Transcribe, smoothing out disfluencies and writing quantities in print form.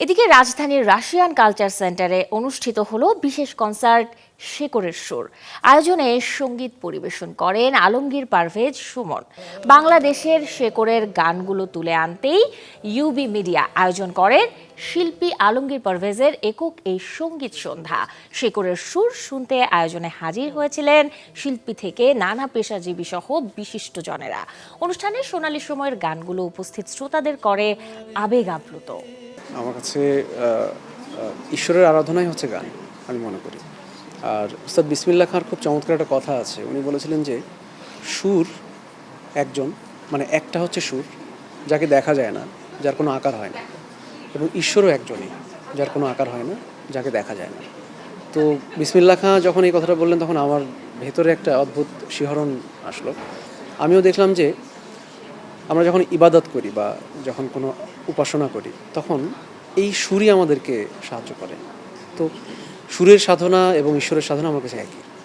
এদিকে রাজধানীর Russian culture সেন্টারে অনুষ্ঠিত হলো বিশেষ কনসার্ট শেকরের সুর। আয়োজনে সঙ্গীত পরিবেশন করেন আলমগীর পারভেজ সুমন। বাংলাদেশের শেকরের গানগুলো তুলে আনতেই ইউবি মিডিয়া আয়োজন করেন শিল্পী আলমগীর পারভেজের একক এই সঙ্গীত সন্ধ্যা। শেকরের সুর শুনতে আয়োজনে হাজির হয়েছিলেন শিল্পী থেকে নানা পেশাজীবী সহ বিশিষ্টজনেরা। অনুষ্ঠানে সোনালী সময়ের গানগুলো উপস্থিত শ্রোতাদের করে আবেগ আপ্লুত। আমার কাছে ঈশ্বরের আরাধনাই হচ্ছে গান, আমি মনে করি। আর উস্তাদ বিসমিল্লাহ খাঁর খুব চমৎকার একটা কথা আছে। উনি বলেছিলেন যে সুর একজন, মানে একটা হচ্ছে সুর, যাকে দেখা যায় না, যার কোনো আকার হয় না, এবং ঈশ্বরও একজনই, যার কোনো আকার হয় না, যাকে দেখা যায় না। তো বিসমিল্লাহ খাঁ যখন এই কথাটা বললেন তখন আমার ভেতরে একটা অদ্ভুত শিহরণ আসলো। আমিও দেখলাম যে আমরা যখন ইবাদত করি বা যখন কোনো উপাসনা করি তখন এই সুরই আমাদেরকে সাহায্য করে। তো সুরের সাধনা এবং ঈশ্বরের সাধনা আমার কাছে একই।